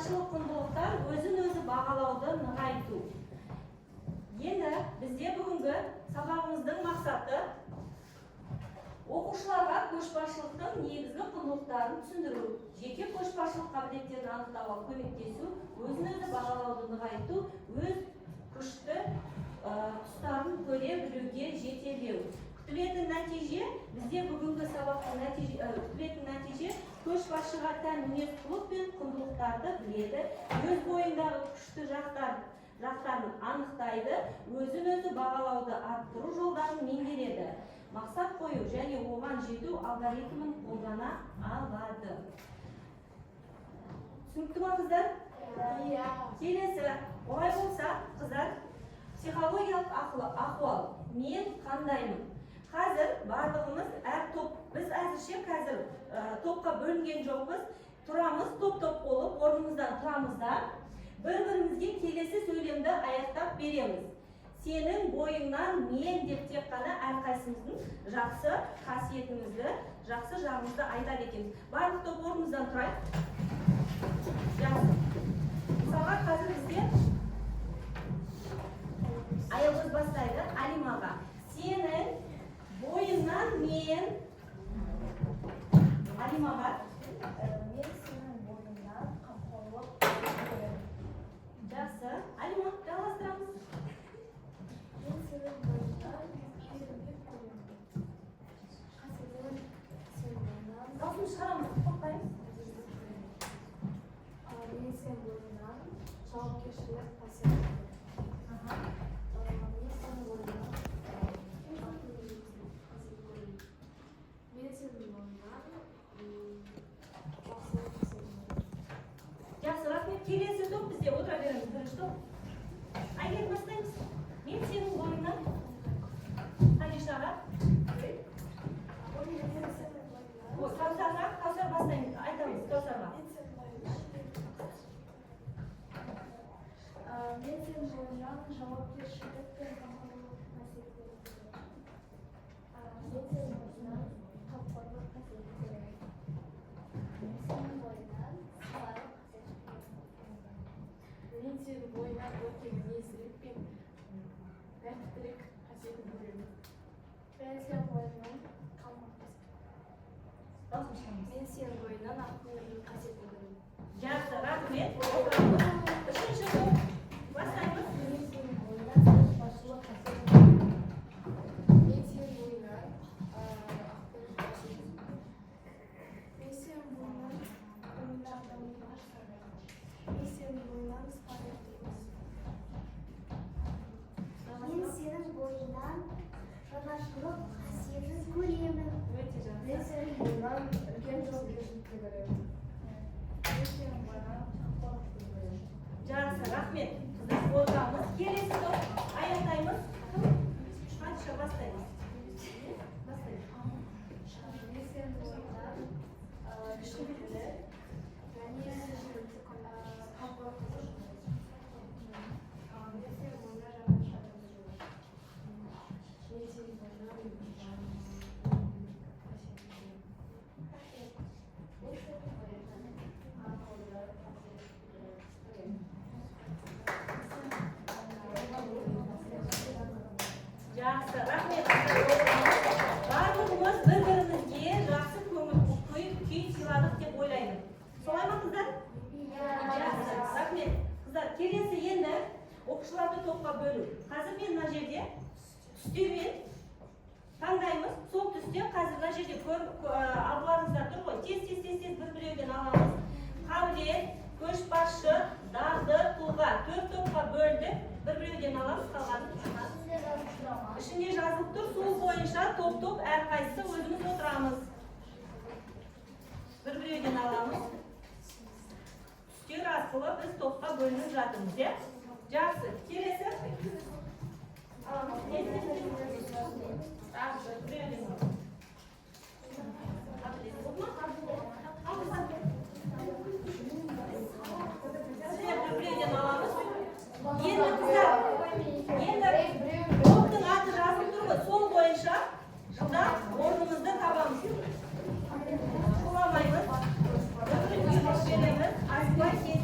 Жаңашылық құндылықтар өзін-өзі бағалауды нығайту. Енді бізде бүгінгі сабағымыздың мақсаты оқушыларға көшбасшылықтың негізгі құндылықтарын түсіндіру, жеке көшбасшылық қабілеттерін анықтауға көмектесу, өзін-өзі бағалауды нығайту, өз күшті тұстарын көре білуге жетелеу. Күтілетін нәтиже, бізде бүгінгі сабақтың күтілетін нәтиже көшбасшыға тән мінез-құлық пен құндылықтарды біледі, өз бойындағы күшті жақтарын анықтайды, өзін-өзі бағалауды арттыру жолдарын меңгереді, мақсат қою және оған жету алгоритмін қолдана алады. Түсінікті ма, қыздар? Келесі, олай болса, қыздар, психологиялық ахуал. Мен қандаймын? Қазір барлығымыз әр топ, біз әзірше қазір топқа бөлінген жоқпыз, тұрамыз, топ-топ болып, орнымыздан тұрамыз да, бір-бірімізге келесі сөйлемді аяқтап береміз. Сенің бойыңнан мен деп тек қана әрқайсымыздың жақсы қасиетімізді, жақсы жағымызды айтады екенбіз. Барлық топ орнымыздан тұрайық. Жақсы. Мысалға қазір бізде аягөз бастайды Алимаға. Сенің бойыңнан мен Алимаға. Мен сенің бойыңнан қамқорлық көремін. Жақсы. Алима, жалғастырамыз. Мен сенің бойыңнан керемет көремін. Қасиетің сеніңнан. Дауысын шығарамыз, тоқтаймыз. Мен сенің бойыңнан жауапкершілік қасиет көремін. Жақсы, рахмет. Келесі топ бізде отыра береміз. Бірінші топ. Айгер, бастаймыз. Мен сенің бойыңнан Алишаға. Каусар бастаймыз. Айтамыз Каусарға. Мен сенің бойыңнан жауапкершілік пен қамқорлық қасиет көремін. Мен сенің бойыңнан қамқорлық қасиет көремін. Мен сенің бойыңнан сыйлық қасиет көремін. Мен сенің бойыңнан өте мінезділік пен пәктілік қасиетін көремін. Мен сенің бойыңнан Мен сенің бойыңнан ақылдылық қасиетін көремін. Жақсы, рахмет. Үшінші топ. Бастаймыз. Мен сенің бойыңнан көшбасшылық қасиетін көремін. Мен сенің бойыңнан ақылдылық қасиетін көремін. Мен сенің бойыңнан Мен сенің бойыңнан сыпайылық. Мен сенің бойыңнан жанашырлық қасиетін көремін. Өте жақсы. Мен сенің бойыңнан үлкен жауапкершілікті көремін. Мен сенің бойыңнан қамқорлықты көремін. Жақсы, рахмет. Қыздар, отырамыз. Келесі топ. Аяқтаймыз. Хадиша, бастаймыз. Бастаймыз. Мен сенің бойыңнан кішіліктілік және қамқорлықты көремін. Мен сенің бойыңнан жанашырлықты көремін. Мен сенің бойыңнан Жақсы, рахмет. Барлығымыз бір-бірімізге жақсы күй сыйладық деп ойлаймын. Солай ма, қыздар? Жақсы, рахмет. Қыздар, келесі енді оқушыларды топқа бөлу. Қазір мен мына жерде түстермен таңдаймыз. Сол түсте қазір мына жерде алғыларыңыздар тұр ғой. Тез бір-біреуден аламыз. Қабілет, көшбасшы, дағды, тұлға. 4 топқа бөлдік. Бір-біреуден аламыз, қалғанын ішінде жазылып тұр. Сол бойынша топ-топ әрқайсысы өзіміз отырамыз. Бір-біреуден аламыз. Түстер арқылы біз топқа бөлініп жатырмыз, е? Жақсы. Келесі. Енді топтың аты жазылып тұр ғой, сол бойынша жылдам орнымызды табамыз. Шуламаймыз. Асықпай тез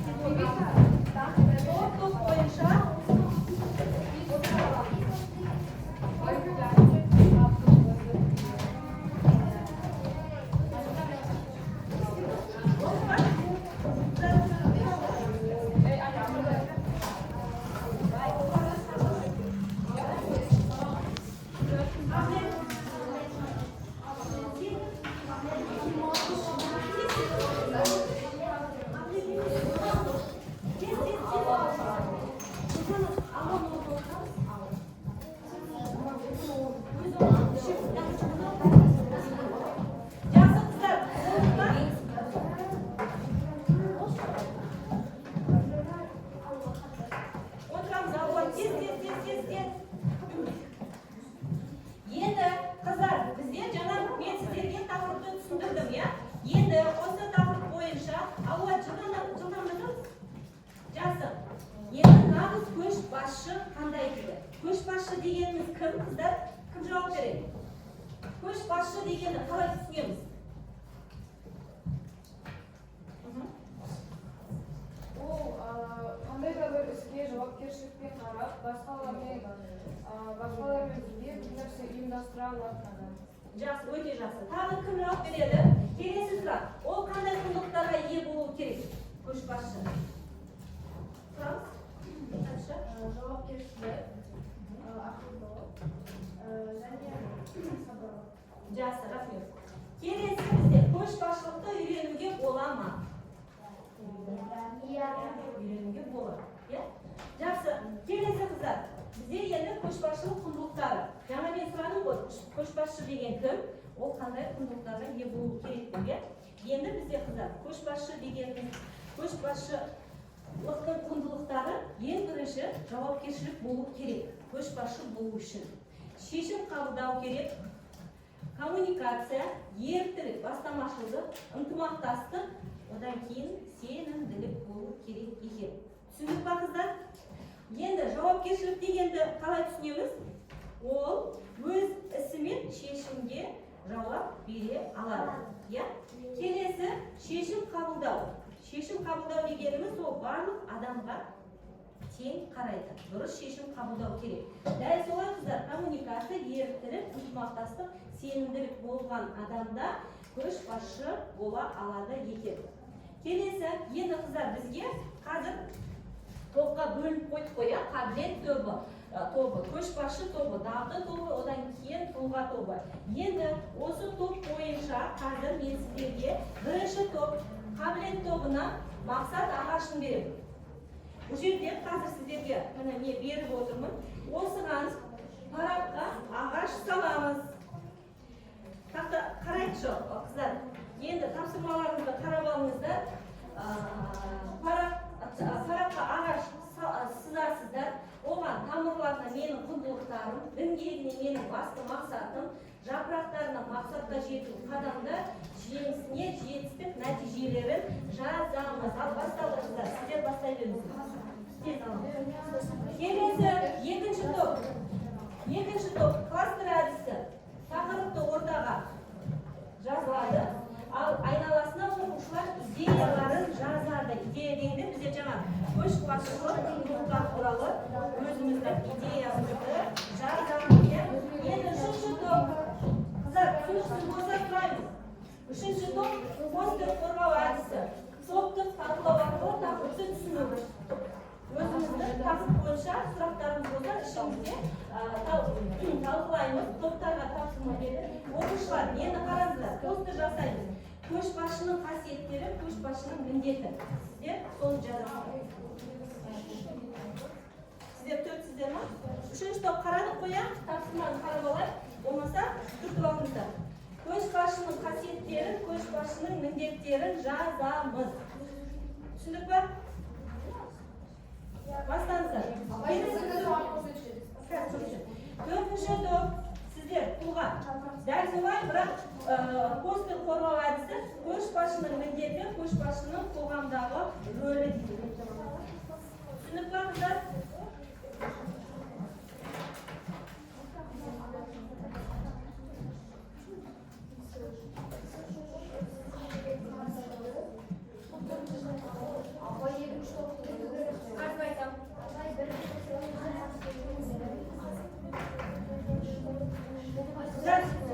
Енді қыздар, бізде жаңа мен сіздерге тақырыпты түсіндірдім, иә? Енді осы тақырып бойынша алуа жылдамдыңыз? Жақсы. Енді нағыз көшбасшы қандай дейді? Көшбасшы дегеніміз кім, қыздар? Кім жауап береді? Көшбасшы дегенді қалай түсінеміз? Ол қандай да бір іске жауапкершілікпен қарап, басқалармен бірге бір нәрсе ұйымдастыра алатын адам. Жақсы, өте жақсы. Тағы кім жауап береді? Келесі сұрақ. Ол қандай құндылықтарға ие болуы керек? Көшбасшы. Сұраңыз. Айтшы. Жауапкершілік, ақылдылық, және сабырлық. Жақсы, рахмет. Келесі бізде көшбасшылықты үйренуге бола ма? Үйренуге болады. Иә? Жақсы. Келесі қыздар. Бізде енді көшбасшылық құндылықтары. Жаңа мен сұрадым ғой, көшбасшы деген кім? Ол қандай құндылықтарға ие болуы керек деп, иә? Енді бізде қыздар, көшбасшы дегеніміз, көшбасшылықтың құндылықтары ең бірінші жауапкершілік болу керек. Көшбасшы болу үшін шешім қабылдау керек, коммуникация, еріктілік, бастамашылдық, ынтымақтастық, одан кейін сенімділік болу керек екен. Түсіндік па қыздар? Енді жауапкершілік дегенді қалай түсінеміз? Ол өз ісімен шешімге жауап бере алады. Иә? Келесі шешім қабылдау. Шешім қабылдау дегеніміз ол барлық адамға тең қарайды. Дұрыс шешім қабылдау керек. Дәл солай қыздар, коммуникация, еріктілік, ынтымақтастық, сенімділік болған адамда көшбасшы бола алады екен. Келесі, енді қыздар бізге қазір топқа бөлініп қойдық қой, қабілет тобы, көшбасшы тобы, дағды тобы, одан кейін тұлға тобы. Енді осы топ бойынша қазір мен сіздерге бірінші топ, қабілет тобына мақсат ағашын беремін. Бұл жерде қазір сіздерге міне не беріп отырмын. Осыған параққа ағаш саламыз. Қарайтшы, қыздар. Енді тапсырмаларыңызды қарап алыңыздар. Параққа ағаш сызасыздар. Оған тамырларына менің құндылықтарым, діңгегіне менің басты мақсатым, жапырақтарына мақсатқа жету қадамдар, жемісіне жетістік нәтижелерін жазамыз. Ал басталыңыздар, сіздер бастай беріңіздер. Келесі екінші топ кластер әдісі тақырыпты ортаға жазылады. Ал айналасына оқушылар идеяларын жазады. Идея дегенде бізде жаңа көшбасшылық құндылықтар туралы өзіміздің идеямызды жазамыз. Енді үшінші топ, қыздар, түсініксіз болса сұраймыз. Үшінші топ постер қорғау әдісі. Топтық талқылау арқылы тақырыпты түсінеміз. Өзіміздің тақырып бойынша сұрақтарымыз болса ішімізде талқылаймыз. Топтарға тапсырма беріп, оқушылар мені қараңыздар, постер жасаймыз. Көшбасшының қасиеттері, көшбасшының міндеті. Сіздер соны жазасыздар. Сіздер төртсіздер ма? Үшінші топ қарадық қоя, тапсырманы қарап алайық. Болмаса түртіп алыңыздар. Көшбасшының қасиеттерін, көшбасшының міндеттерін жазамыз. Түсіндік па? Бастаңыздар. Төртінші топ. Сіздер тұлға. Дәл солай, бірақ постер қорғау әдісі көшбасшының міндеті, көшбасшының қоғамдағы рөлі дейді. Түсінік па қыздар?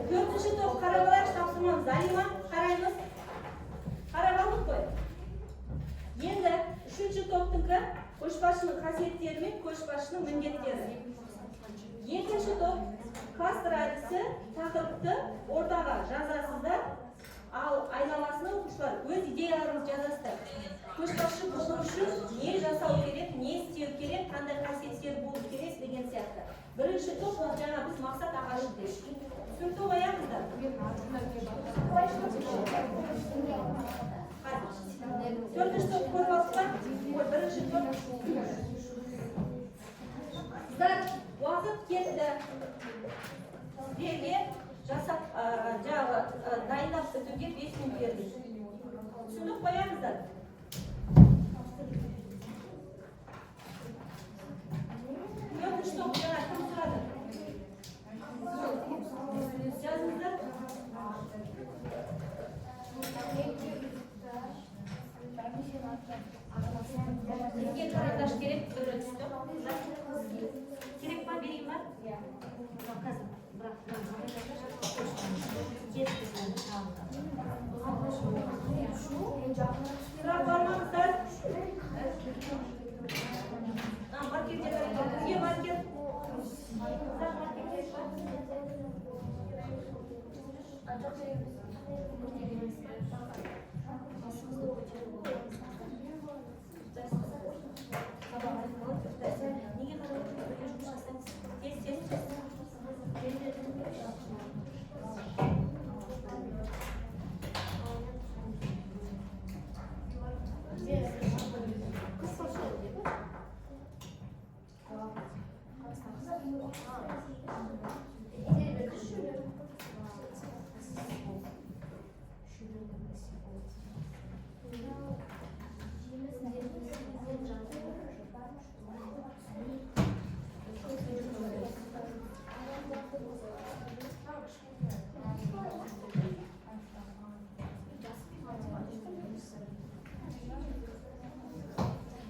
Төртінші топ қарап алайық, тапсырмамыз. Алима, қараймыз. Қарап алдық қой. Енді үшінші топтыңқы көшбасшының қасиеттері мен көшбасшының міндеттері. Екінші топ кластер әдісі тақырыпты ортаға жазасыздар. Ал айналасына оқушылар өз идеяларын жазасыздар. Көшбасшы болу үшін не жасау керек, не істеу керек, қандай қасиеттер болу керек деген сияқты. Бірінші топ ол жаңа біз мақсат ағашы дейміз. Түсінікті қоямыздар. Төртінші топ көріп алсыздар. Бірінші топ. Қыздар, уақыт кетті. Сіздерге жасап, дайындап бітуге 5 минут бердік. Түсініп қоямыздар. Төртінші топ жаңа кім сұрады? Жазыңыздар. Сізге карандаш керек, бірінші топ. Керек па, берейін ба? Қазір, бірақ сұрақ бармаңыздар. Маркерде бар екен. Бізге маркер.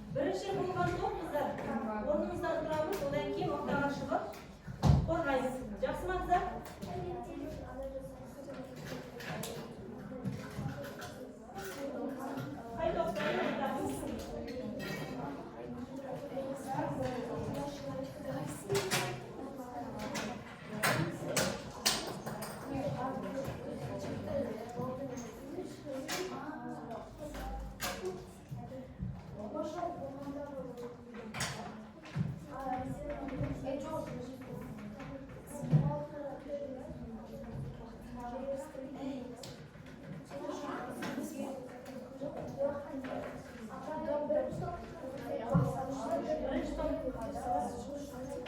Бірінші болған топ қыздар. Орнымыздан тұрамыз, одан кейін оқтаға шығып қорғаймыз. Жақсы ма қыздар? Қай топтан оқтамыз?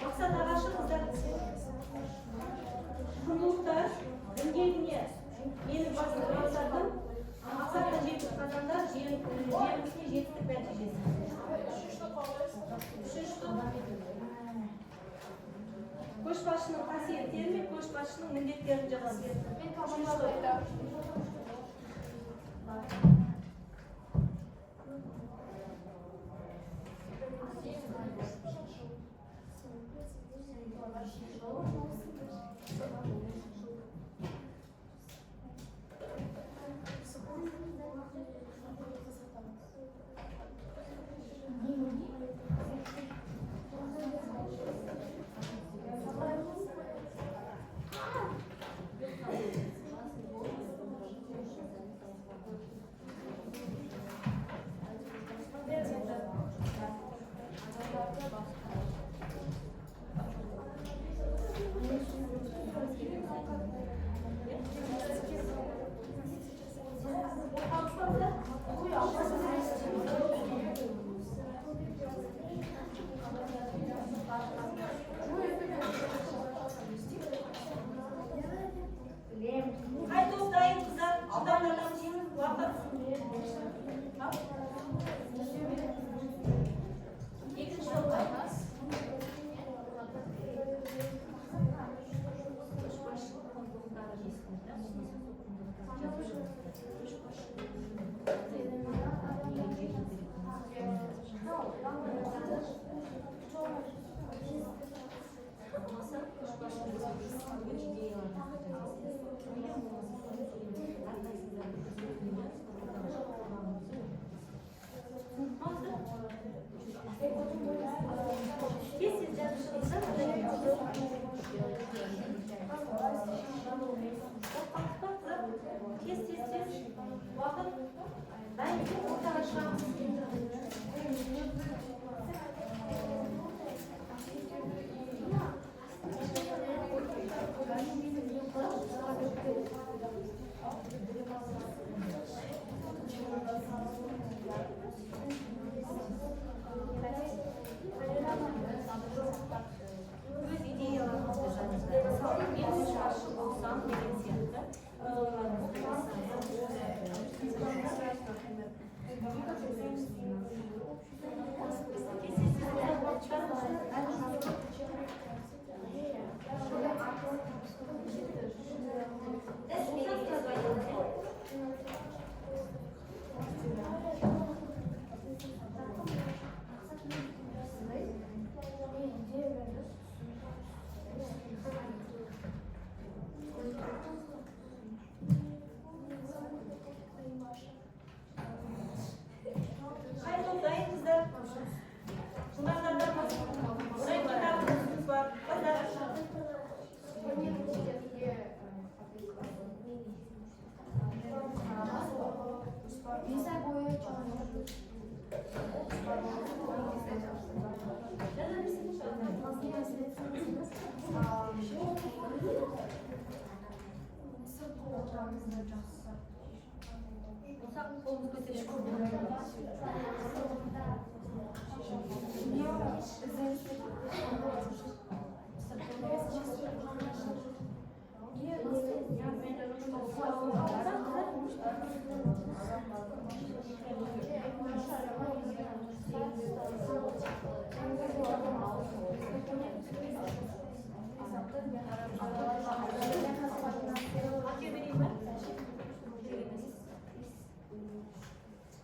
Мақсат ағашы қыздар. Құндылықтар діңгегіне менің басты мақсатым мақсатқа жетіп қазандар жемісіне жетістік нәтижесі. Үшінші топ. Көшбасшының қасиеттері мен көшбасшының міндеттерін жазасыз. Үшінші топ. Қай топ дайын қыздар? Жылдамдатамыз. Уақыт. Екінші топ. Tez. Vaqt. Ben ortaga chiqamiz. Öz ideyalarımızı mesela en karşı olsam degan siyatda öz oylarımızı Hayır toplayın kızlar. Bunlardan da buraya fotoğrafınız var.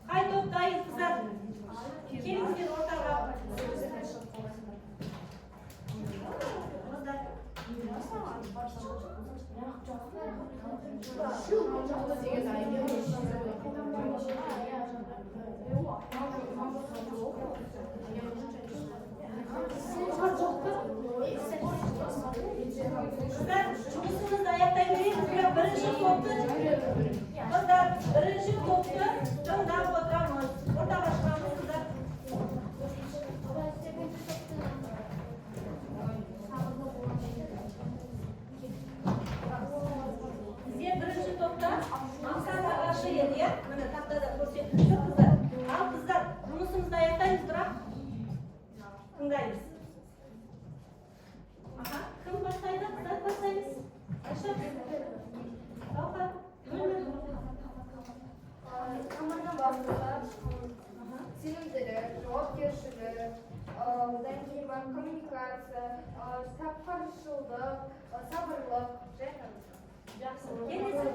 Haydi toplayın kızlar. Gelin ortaga. Kızlar жұмысыңызды аяқтай беріңіз, бірақ бірінші топты қыздар, бірінші топты тыңдап отырамыз. Ортаға шығамыз қыздар. Бізде бірінші топта мақсат ағашы еді, иә? Міне тақтада көрсетіңіз қыздар. Ал қыздар, жұмысымызды аяқтаймыз, бірақ тыңдаймыз. Аха, кім бастайды? Қыздар бастаймыз. Аша. Талқа. Команда бастығы, сенімділік, жауапкершілік, одан кейін бар коммуникация, тапқыршылдық, сабырлық, және Жақсы. Келесі.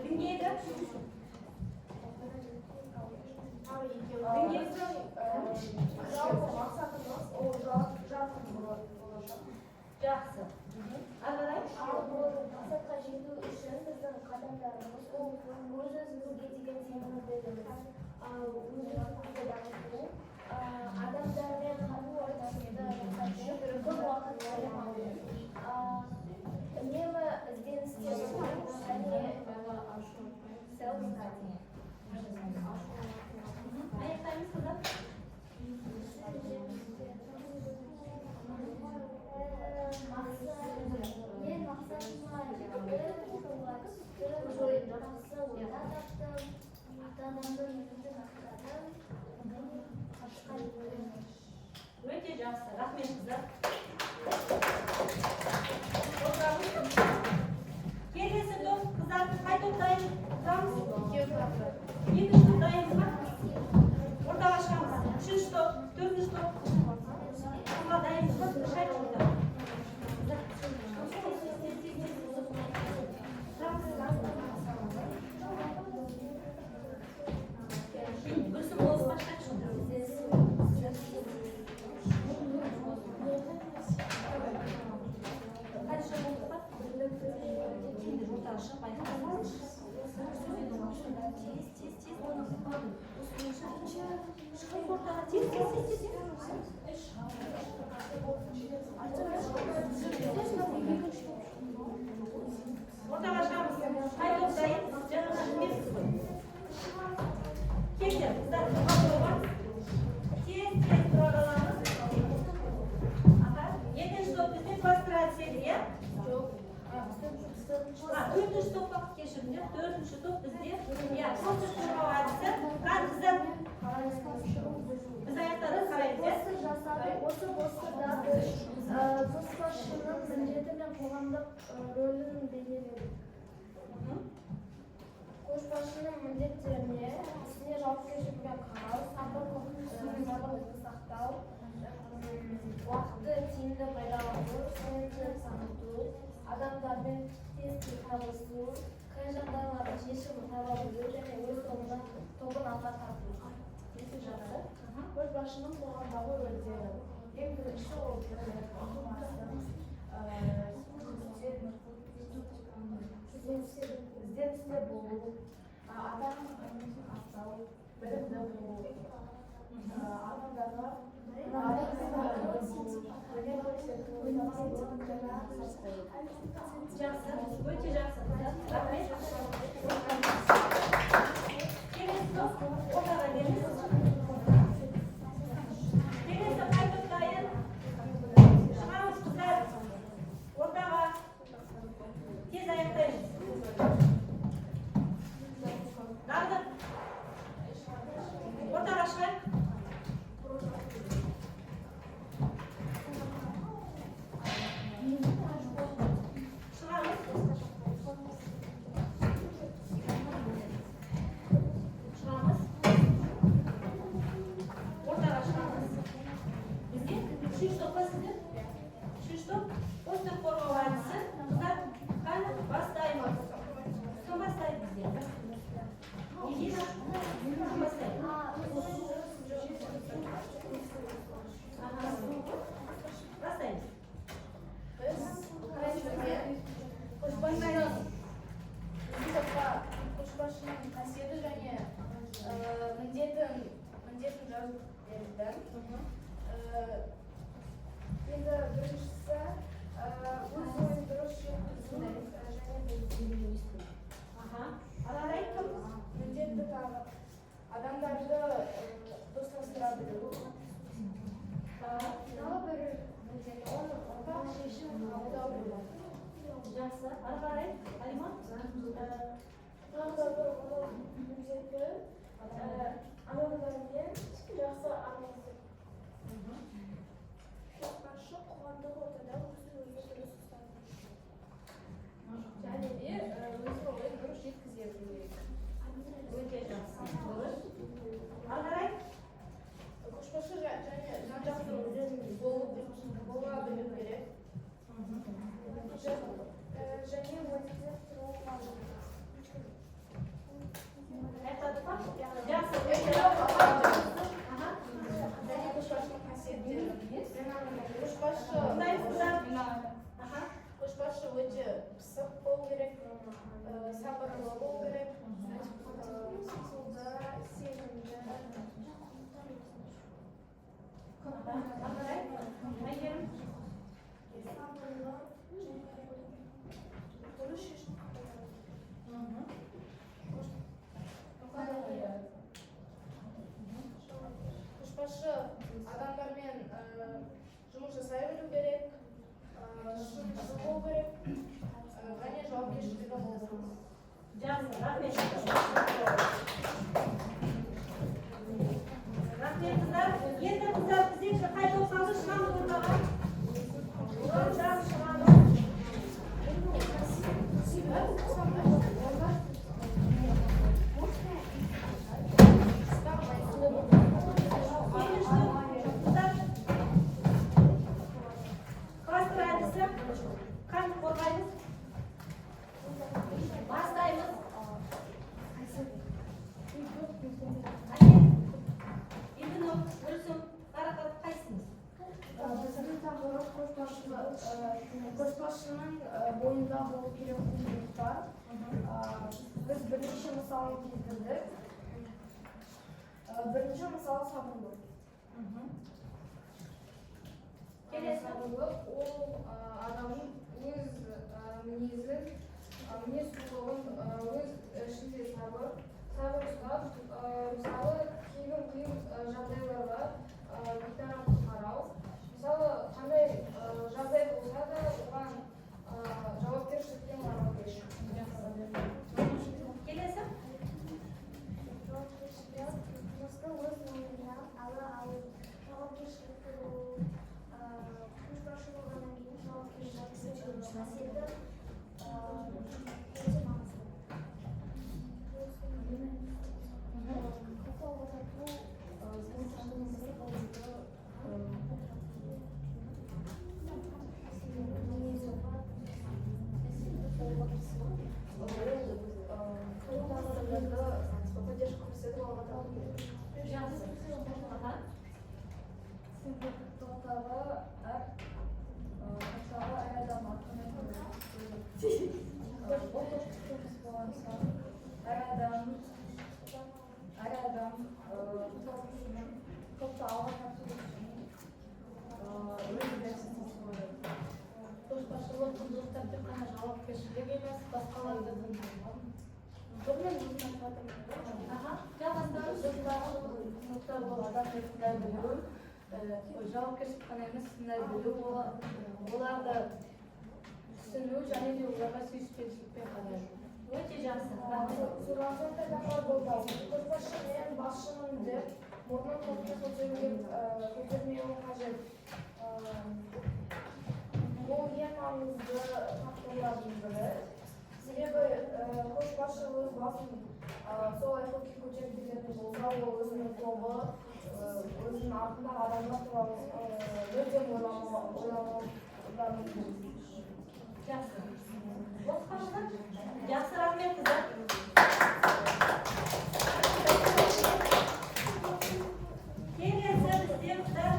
Кімге еді? жалпы мақсатымыз ол жарқын болашақ. Жақсы. Ағалай? Ал бұл мақсатқа жету үшін біздің қадамдарымыз ол өз-өзімізге деген сенімділігіміз, өзімізді дамыту, адамдармен қарым қатынасты жақсарту, көп уақыт білім алу, үнемі ізденістер жасау және self-study. Аяқтаймыз қыздар. Мен мақсатыма жетті, жолға түсті, ойымды жақсы ойға таптым, ата-анамды өзімді мақтадым, дайын, жаңа білмепсіз ғой. Келдер, қыздар, қабылға. Тез тұра қаламыз. Екінші топ бізде построение, иә? Төртінші топқа кешіріңдер. Төртінші топ бізде, иә, просто қорғау әдісі. Қыздар, біз аяқтады қараймыз, Осы бостырда біз көшбасшының міндеті мен қоғамдық рөлін бейнеледік. Көшбасшының міндеттеріне ісіне жауапкершілікпен қарау, сабырлылықты сақтау, уақытты тиімді пайдалану, сенімділік таныту, адамдармен тез табысу, қиын жағдайлардың шешімін таба білу және өз тобын алға тарту. Көшбасшының қоғамдағы рөлдері. Ең бірінші ол ізденісте болу, адам ақтау, білімді болу, адамдарға жақсы, өте жақсы. Рахмет. Келесі топ, ортаға келіңіз. Келесі қайтып дайын. Шығамыз қыздар. Ортаға. Тез аяқтаймыз. Дағды. Ортаға шығайық. Көшбасшының қасиеті және міндетін жазып берді. Енді біріншісі өз ойын дұрыс жеткізу және міндетті танып, адамдарды достастыра білу. Тағы бір міндет ортақ шешім қабылдау болады. Жақсы. Ары қарай, Алима? Тағы да бір міндеті адамдармен жақсы араласу. Көшбасшы қоғамдық ортада өзін-өзі дұрыс ұстау. Және де өз ойын дұрыс жеткізе білу. Өте жақсы. Ары қарай? Көшбасшы және жан-жақты бола білу керек. Және өзінде тұру қажет. Жақсы. Және көшбасшының қасиеттері. Көшбасшы өте пысық болу керек, сабырлы болу керек, сенімді. Дұрыс шешім қабылдау. Көшбасшы адамдармен жұмыс жасай білу керек, шыншыл болу керек, және жауапкершілігі болу керек. Жақсы, рахмет. Рахмет қыздар. Енді қыздар бізде қай тоқсанды шығамыз ортаға? Жақсы шығамыз. Бастаймыз. Көшбасшының бойында болу керек құндылықтар. Біз бірнеше мысалын келтірдік. Бірінші мысал сабырлық. Сабырлық ол адамның өз мінез-құлқын, өз тағы ұстап, мысалы қиын жағдайларға бейтарап қарау. Мысалы қандай жағдай болса да оған жауапкершілікпен қарау керек. Келесі. Жұмысты өз мойнына ала алу, жауапкершілікті көшбасшылығынан кейін жауапкершілік қасиеті өте маңызды. Көшбасшылық құндылықтар тек қана жауапкершілік емес, басқаларды құндылықтар ол адам ретінде білу, жауапкершілік қана емес, сынай білу, оларды түсіну және де оларға сүйіспеншілікпен қарау. Өте жақсы. Сұранған тағдырға болмау. Көшбасшы мен басшымын деп мұрнын көтермеуі қажет. Бұл ең маңызды факторлардың бірі. Себебі көшбасшы өз басын солай көкке көтеріп кететін болса, ол өзінің тобы, өзінің артындағы адамдар туралы мүлдем ойламауы мүмкін. Жақсы. Жақсы, рахмет қыздар. Келесі бізде қыздар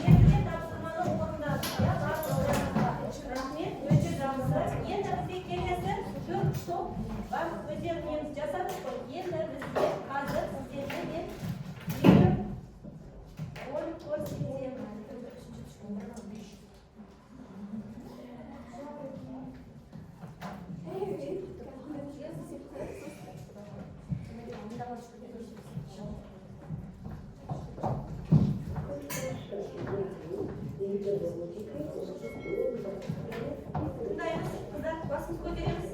негізгі тапсырманы орындадық. Рахмет, өте жақсы. Енді бізге келесі 4 топ бар, өздеріңіз жасадық қой. Енді бізге қазір сіздерге мен ой көрсетемін. Тыңдаймыз, қыздар, басымыз көтереміз.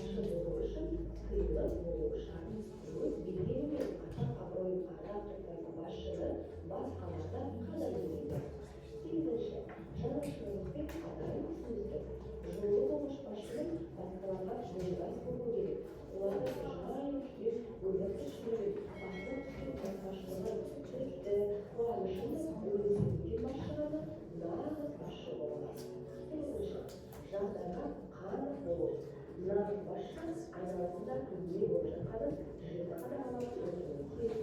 басшы болу үшін сыйлы болу шарт. Өз беделі мен атақ абыройын ардақ тұтатын басшыны басқаларда қадірлемейді. 8-ші, жанашырлықпен қатар түсіністік. Жолы болуш басшының басқаларға жолдас болу керек. Оларды жай күйіп, өміртішілігін, басына түскен басшылығын, тіпті қуанышын өзі өткен басшылығы нағыз басшы болады. 9-ші, жағдайға қанық болу. Нағыз басшы айналасында не болып жатқанын жіті қадағалап отыруы керек.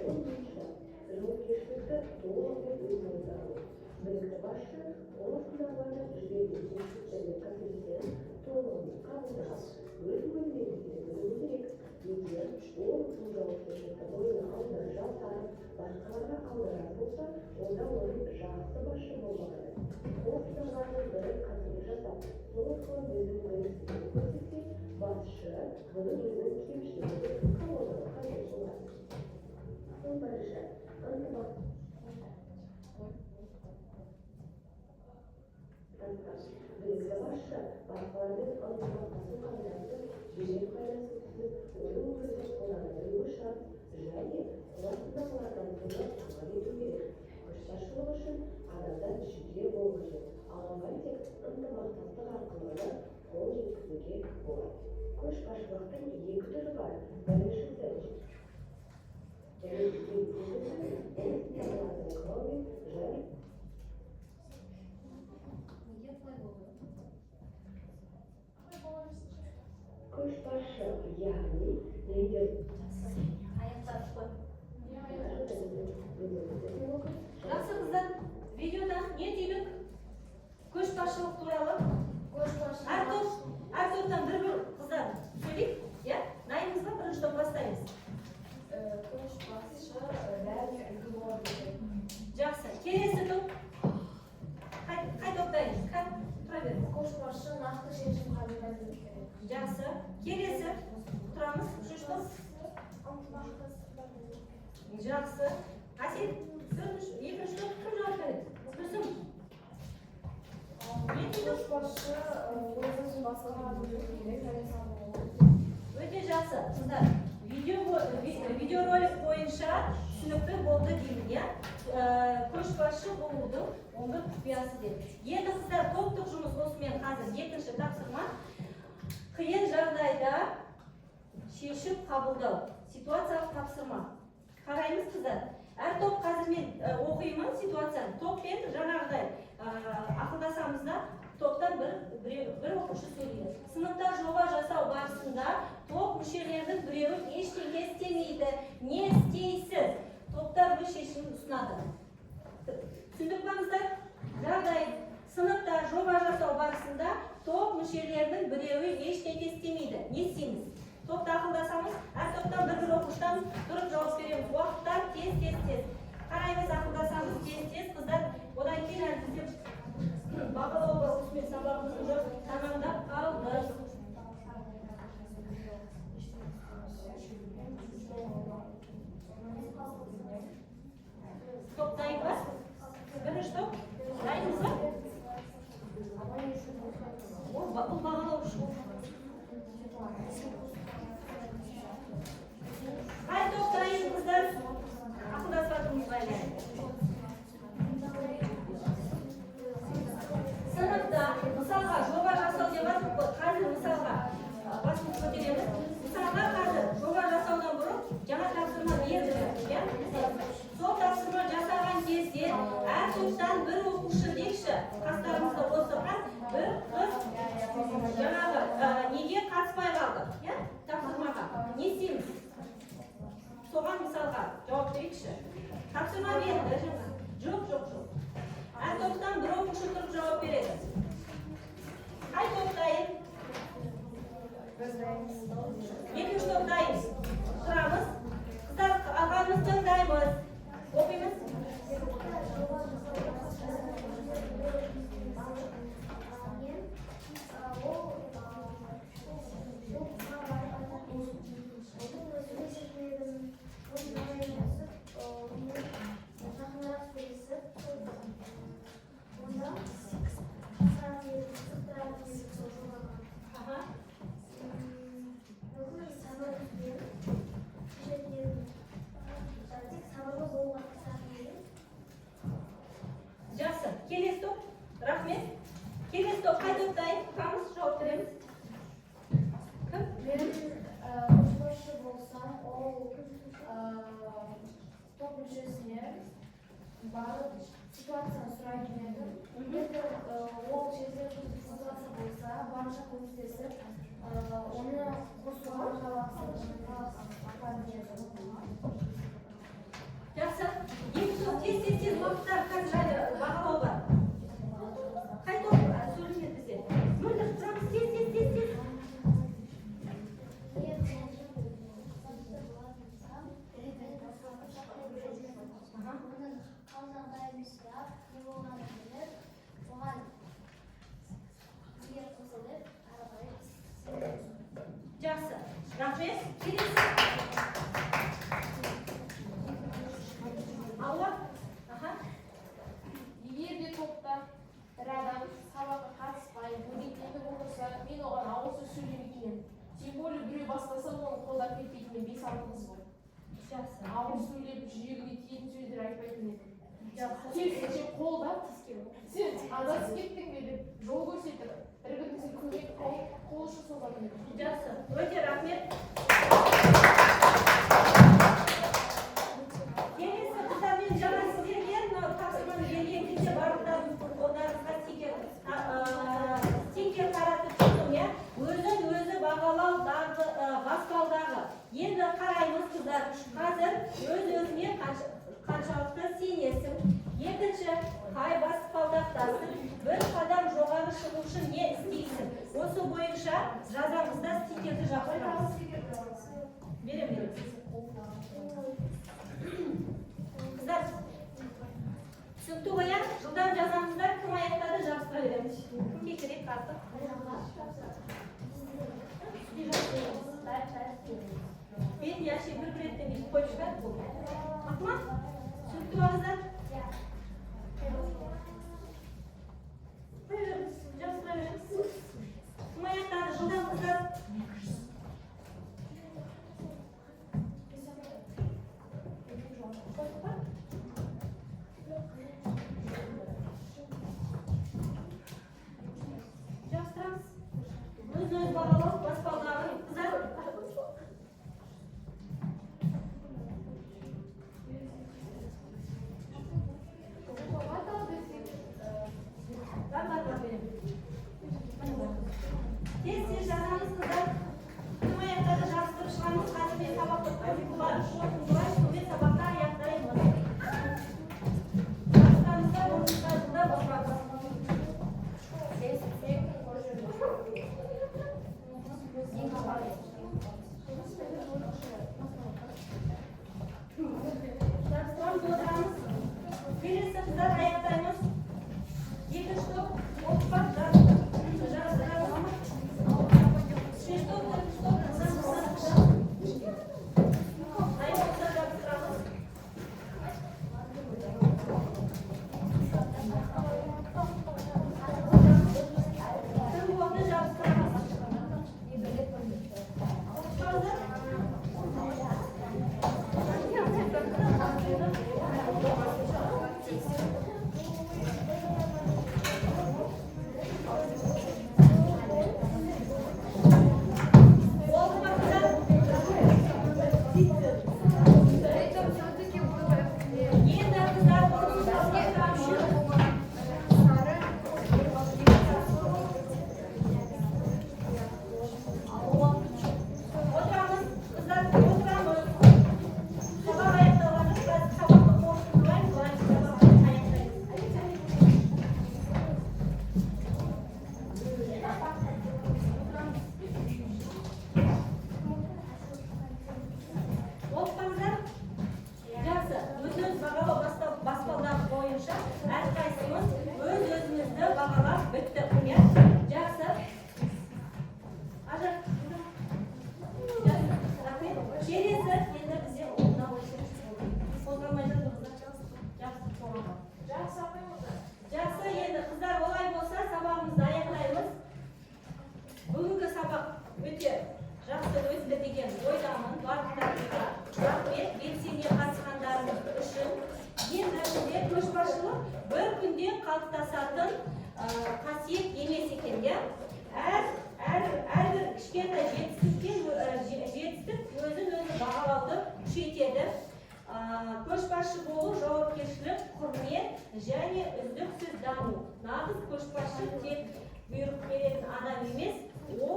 10-ші, жауапкершілікті толығымен өз мойнына алу. Білікті басшы осындағыларды жүрегі кемшіліктермен қателіктерін толығымен қабылдап, өз міндеттерін білуі керек. Егер ол бұл жауапкершілікті мойнына алдырып жалтарып, басқаларға алдырар болса, онда оның жақсы басшы болмағаны. Осындағылардың бірі қателік жасап, сол арқылы өзінің біліксіздігін көрсетсе, басшы бұның өзінің кемшілігін қабылдауы қажет болады. 11-ші, ынтымақ. Білікті басшы басқалармен ынтымақтасу қағидатын жедел пайдасы түсіп, оның өмірде қолдана білуі шарт және қуатындағылардан тыңдап талап ету керек. Көшбасшылық үшін адамдар жеке болу қажет. Алға тек ынтымақтастық арқылы ғана қол жеткізуге болады. Көшбасшылықтың екі түрі бар. Біріншісі көшбасшы, яғни лидер. Жақсы қыздар, видеодан не деймін? Көшбасшылық туралы. Әр топтан бір қыздар сөйлейік. Найымыз ба? Бірінші топ бастаймыз. Көшбасшы бәріне үлгі болады екен. Жақсы. Келесі топ. Қай топтаймыз? Тұра беріңіз. Көшбасшы нақты шешім қабылдауы керек. Жақсы. Келесі. Тұрамыз. Үшінші топ. Жақсы. Әсел, екінші топ кім жауап береді? Гүлсім. Көшбасшы өзін басқаға білдіру керек, және сабыр. Өте жақсы. Қыздар, видеоролик бойынша түсінікті болды деймін, көшбасшы болудың 11 құпиясы деді. Енді қыздар, топтық жұмыс осымен қазір екінші тапсырма. Қиын жағдайда шешім қабылдау. Ситуациялық тапсырма. Қараймыз қыздар. Әр топ қазір мен оқимын ситуацияны. Топпен жаңағыдай ақылдасамыз да, топтан бір оқушы сөйлейді. Сыныпта жоба жасау барысында топ мүшелерінің біреуі ештеңе істемейді. Не істейсіз? Топтар өз шешімін ұсынады. Түсіндік па қыздар? Жағдай, сыныпта жоба жасау барысында топ мүшелерінің біреуі ештеңе істемейді. Не істейміз? Топта ақылдасамыз, әр топтан бір оқушыдан тұрып жауап береміз. Уақыттар тез. Қараймыз, ақылдасамыз тез, қыздар. Одан кейін әлі бізде бағалау бар, осымен сабағымызды жоқ, тамамдап қалдық. Топ дайын ба? Бірінші топ? Дайынбыз ба? Бұл бағалау үшін. Қай топ дайын қыздар? Ақылдаспадыңыз ба әлі? Сыныпта, мысалға, жоба жасау деп жатырмыз ғой. Қазір мысалға басымыз көтереміз. Мысалға қазір жоба жасаудан бұрын жаңа тапсырма берді. Сол тапсырма жасаған кезде әр топтан бір оқушы дейікші, қастарымызда отырған бір қыз жаңағы неге қатыспай қалды? Тапсырмаға. Не істейміз? Соған мысалға жауап берейікші. Тапсырма берді жаңа. Жоқ. Әр топтан бір оқушы тұрып жауап береді. Қай топ дайын? Екінші топ дайын. Тұрамыз. Қыздар, ағамыз тыңдаймыз. Оқимыз. ол топ мүшесіне барып ситуацияны сұрайтын еді. Егер ол жерде ситуация болса, барынша көмектесіп, оны қосуға қаласын. Жақсы. Ең соң тез уақыттар қазір бағалау бар. Қай топ сөйлемеді сен? Мөлдір тұрамыз тез. Жақсы. Рахмет. Келесі. Алла. Егер де топта бір адам сабаққа қатыспай, бөгетленіп отырса, мен оған ауыз сөз сөйлемейтінмін. Тем более біреу бастаса, оны қолдап кетпейтінмін, 5 алтымыз бар. Жақсы. Ауыз сөйлеп, жүрегіне тиетін сөздер айтпайтын едім. Керісінше қолдап, сен адасып кеттің бе деп жол көрсетіп, бір-біріңізге көмек қол ұшын созатын едім. Жақсы. Өте рахмет. Келесі қыздар, мен жаңа сіздерге тапсырманы берген кезде барлықтарыңыз қолдарыңызға стикер таратып тұрдым, иә? Өзін-өзі бағалау баспалдағы. Енді қараймыз қыздар. Қазір өз-өзіне қаншалықты сенесің. Екінші, қай баспалдақтасың? Бір қадам жоғары шығу үшін не істейсің? Осы бойынша жазамызда стикерді жаппаймыз. Берем. Қыздар, түсінікті ғой, иә? Жылдам жазамызда кім аяқтады жабыстыра береміз. Кімге керек қарты? Мен яши бір реттен бүйтіп қойып шығады бұл. Ақма? Түсінікті ба қыздар? Қой беріңіз, жабыстыра береміз. Кім аяқтады жылдам қыздар? Жабыстырамыз. Өз-өз бағалау баспалдағы қыздар. Бар берем. Тез жазамыз қыздар. Кім аяқтады жабыстырып шығамыз. Қазір мен сабақты қорытындылар. Мен сабақты аяқтаймыз. Жабыстырамызда орнымызда баспалдағы. Жабыстырамыз, отырамыз. Келесі қыздар аяқтаймыз. Екінші топ оқпақ жабыстырамыз. Үшінші топ, төртінші топ жабыстырамыз. Аяқта жабыстырамыз. Тым болды жабыстырамыз. Баспалдағы бойынша әрқайсымыз өз-өзімізді бағалап біттік. Жақсы. Ажар. Келесі енді бізде орнына қозғалмай жатырмыз. Жақсы, енді қыздар олай болса сабағымызды аяқтаймыз. Бүгінгі сабақ өте жақсы өтті деген ойдамын. Барлықтарыңызға рахмет. белсене қатысқандарыңыз үшін. Ең бірінде көшбасшылық бір күнде қалыптасатын қасиет емес екен, иә? Әрбір кішкентай жетістік өзін-өзі бағалауды көшбасшы болу жауапкершілік, құрмет және үздіксіз даму. Нағыз көшбасшы тек бұйрық беретін адам емес, ол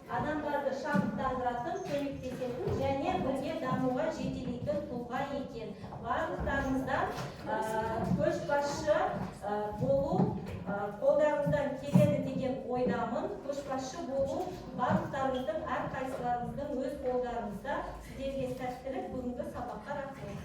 адамдарды шабыттандыратын, көмектесетін және бірге дамуға жетелейтін тұлға екен. Барлықтарыңыздан көшбасшы болу қолдарыңыздан келеді деген ойдамын. Көшбасшы болу барлықтарыңыздың, әрқайсыларыңыздың өз қолдарыңызда. Сіздерге сәттілік. Бүгінгі сабаққа рахмет.